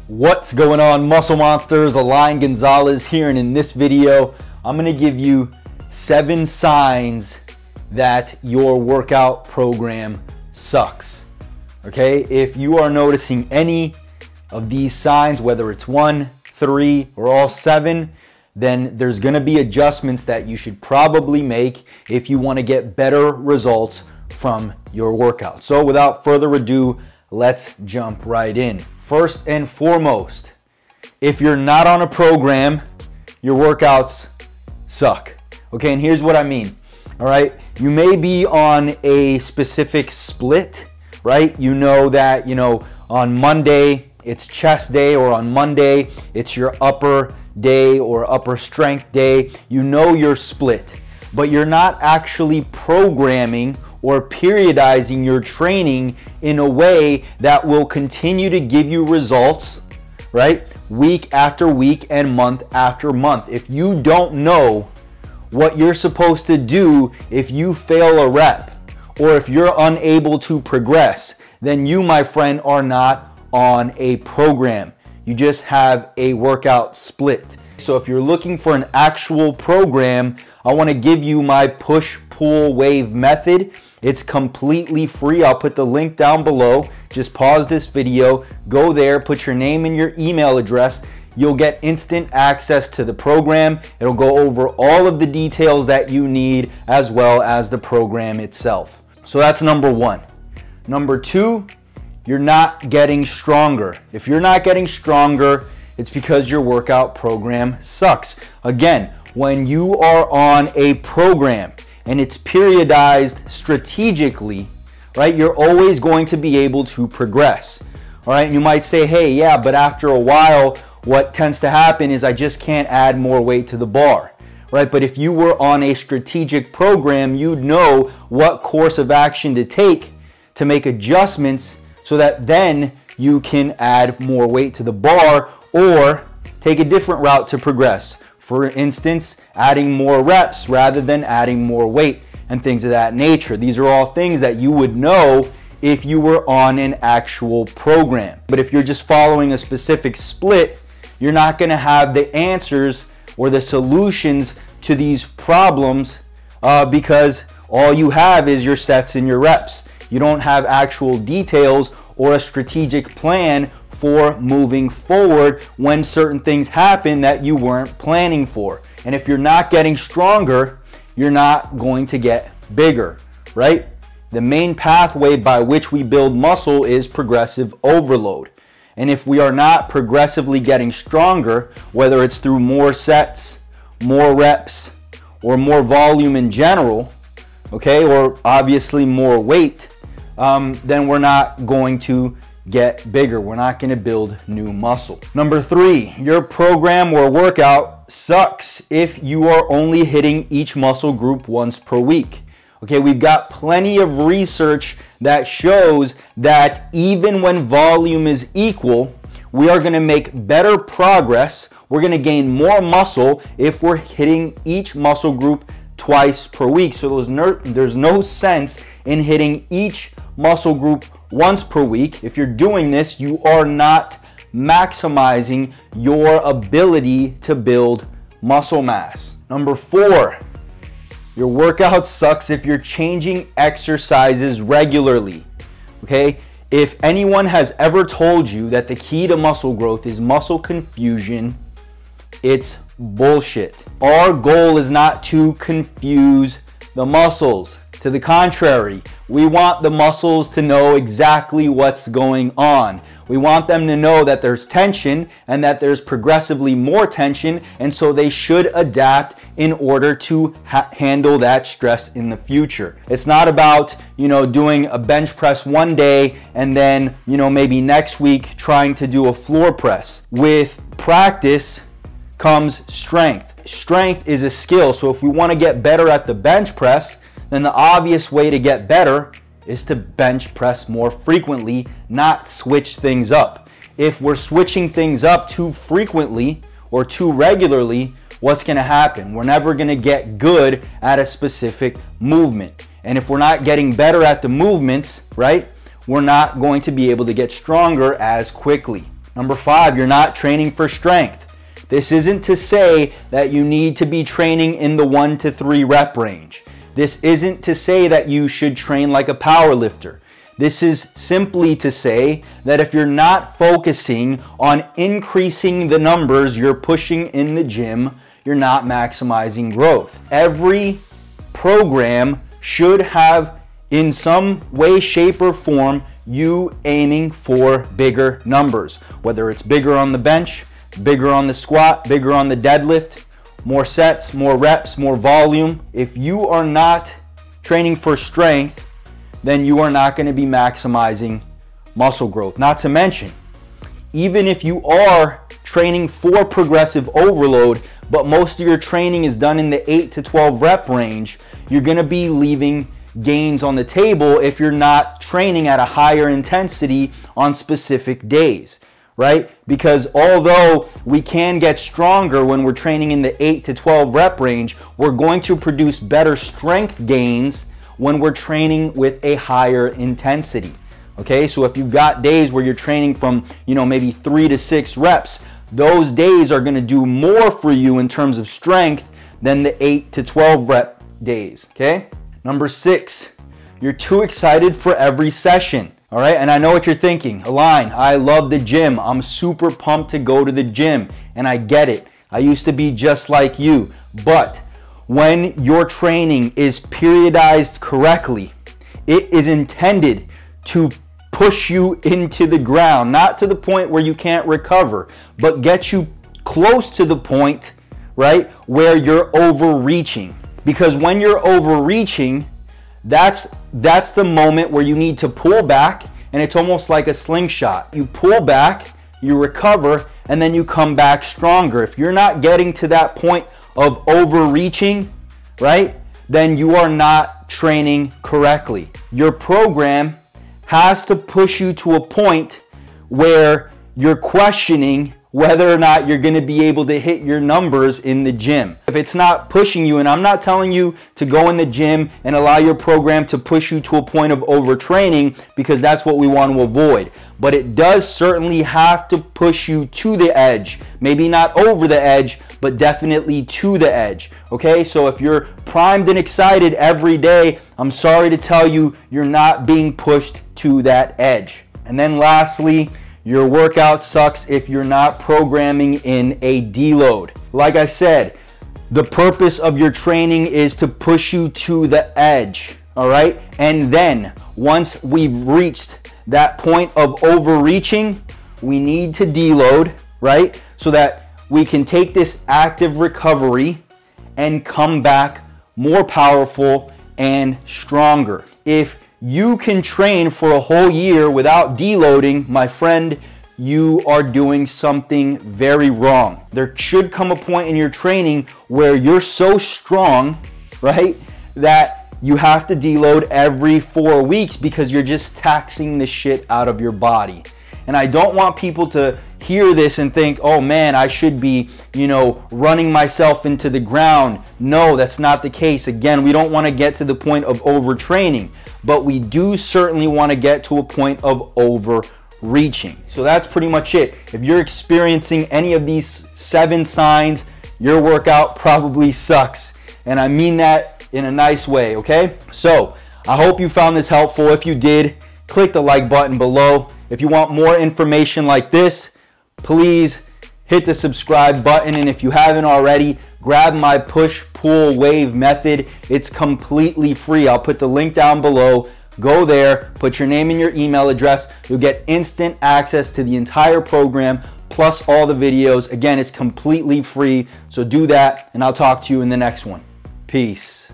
What's going on, muscle monsters? Alain Gonzalez here, and in this video I'm going to give you 7 signs that your workout program sucks. Okay, if you are noticing any of these signs, whether it's 1, 3, or all 7, then there's going to be adjustments that you should probably make if you want to get better results from your workout. So without further ado, let's jump right in. First and foremost, if you're not on a program, your workouts suck. Okay, and here's what I mean. All right, you may be on a specific split, right? You know that, on Monday it's chest day, or on Monday it's your upper day or upper strength day. You know you're split, but you're not actually programming or periodizing your training in a way that will continue to give you results, right? Week after week and month after month. If you don't know what you're supposed to do if you fail a rep, or if you're unable to progress, then you, my friend, are not on a program. You just have a workout split. So if you're looking for an actual program, I want to give you my push-pull wave method. It's completely free. I'll put the link down below. Just pause this video, go there, put your name and your email address. You'll get instant access to the program. It'll go over all of the details that you need, as well as the program itself. So that's number 1. Number 2, you're not getting stronger. If you're not getting stronger, it's because your workout program sucks. Again, when you are on a program and it's periodized strategically, right, you're always going to be able to progress. All right, and you might say, hey, yeah, but after a while, what tends to happen is I just can't add more weight to the bar, right? But if you were on a strategic program, you'd know what course of action to take to make adjustments so that then you can add more weight to the bar or take a different route to progress. For instance, adding more reps rather than adding more weight and things of that nature. These are all things that you would know if you were on an actual program. But if you're just following a specific split, you're not going to have the answers or the solutions to these problems because all you have is your sets and your reps. You don't have actual details or a strategic plan for moving forward when certain things happen that you weren't planning for. And if you're not getting stronger, you're not going to get bigger, right? The main pathway by which we build muscle is progressive overload. And if we are not progressively getting stronger, whether it's through more sets, more reps, or more volume in general, okay, or obviously more weight, then we're not going to get bigger. We're not going to build new muscle. Number 3, your program or workout sucks if you are only hitting each muscle group once per week. Okay, we've got plenty of research that shows that even when volume is equal, we are going to make better progress. We're going to gain more muscle if we're hitting each muscle group twice per week. So there's no sense in hitting each muscle group once per week. If you're doing this, you are not maximizing your ability to build muscle mass. Number 4, your workout sucks if you're changing exercises regularly. Okay? If anyone has ever told you that the key to muscle growth is muscle confusion, it's bullshit. Our goal is not to confuse the muscles. To the contrary, we want the muscles to know exactly what's going on. We want them to know that there's tension and that there's progressively more tension, and so they should adapt in order to handle that stress in the future. It's not about, doing a bench press one day and then, maybe next week trying to do a floor press. With practice comes strength. Strength is a skill, so if we want to get better at the bench press, then the obvious way to get better is to bench press more frequently, not switch things up. If we're switching things up too frequently or too regularly, what's going to happen? We're never going to get good at a specific movement. And if we're not getting better at the movements, right, we're not going to be able to get stronger as quickly. Number 5, you're not training for strength. This isn't to say that you need to be training in the 1 to 3 rep range. This isn't to say that you should train like a power lifter. This is simply to say that if you're not focusing on increasing the numbers you're pushing in the gym, you're not maximizing growth. Every program should have, in some way, shape, or form, you aiming for bigger numbers. Whether it's bigger on the bench, bigger on the squat, bigger on the deadlift, more sets, more reps, more volume. If you are not training for strength, then you are not going to be maximizing muscle growth. Not to mention, even if you are training for progressive overload, but most of your training is done in the 8 to 12 rep range, you're going to be leaving gains on the table if you're not training at a higher intensity on specific days, right? Because although we can get stronger when we're training in the 8 to 12 rep range, we're going to produce better strength gains when we're training with a higher intensity. Okay, so if you've got days where you're training from, maybe 3 to 6 reps, those days are going to do more for you in terms of strength than the 8 to 12 rep days. Okay. Number 6, you're too excited for every session. All right, and I know what you're thinking. Align, I love the gym. I'm super pumped to go to the gym, and I get it. I used to be just like you. But when your training is periodized correctly, it is intended to push you into the ground, not to the point where you can't recover, but get you close to the point, right, where you're overreaching. Because when you're overreaching, that's the moment where you need to pull back, and it's almost like a slingshot. You pull back, you recover, and then you come back stronger. If you're not getting to that point of overreaching, right, then you are not training correctly. Your program has to push you to a point where you're questioning whether or not you're going to be able to hit your numbers in the gym. If it's not pushing you, and I'm not telling you to go in the gym and allow your program to push you to a point of overtraining, because that's what we want to avoid. But it does certainly have to push you to the edge. Maybe not over the edge, but definitely to the edge. Okay, so if you're primed and excited every day, I'm sorry to tell you, you're not being pushed to that edge. And then lastly, your workout sucks if you're not programming in a deload. Like I said, the purpose of your training is to push you to the edge, all right? And then once we've reached that point of overreaching, we need to deload, right? So that we can take this active recovery and come back more powerful and stronger. If you can train for a whole year without deloading, my friend, you are doing something very wrong. There should come a point in your training where you're so strong, right, that you have to deload every 4 weeks because you're just taxing the shit out of your body. And I don't want people to hear this and think, oh man, I should be, running myself into the ground. No, that's not the case. Again, we don't want to get to the point of overtraining, but we do certainly want to get to a point of overreaching. So that's pretty much it. If you're experiencing any of these 7 signs, your workout probably sucks. And I mean that in a nice way, okay? So I hope you found this helpful. If you did, click the like button below. If you want more information like this, please hit the subscribe button. And if you haven't already, grab my push-pull wave method. It's completely free. I'll put the link down below. Go there, put your name and your email address. You'll get instant access to the entire program, plus all the videos. Again, it's completely free. So do that, and I'll talk to you in the next one. Peace.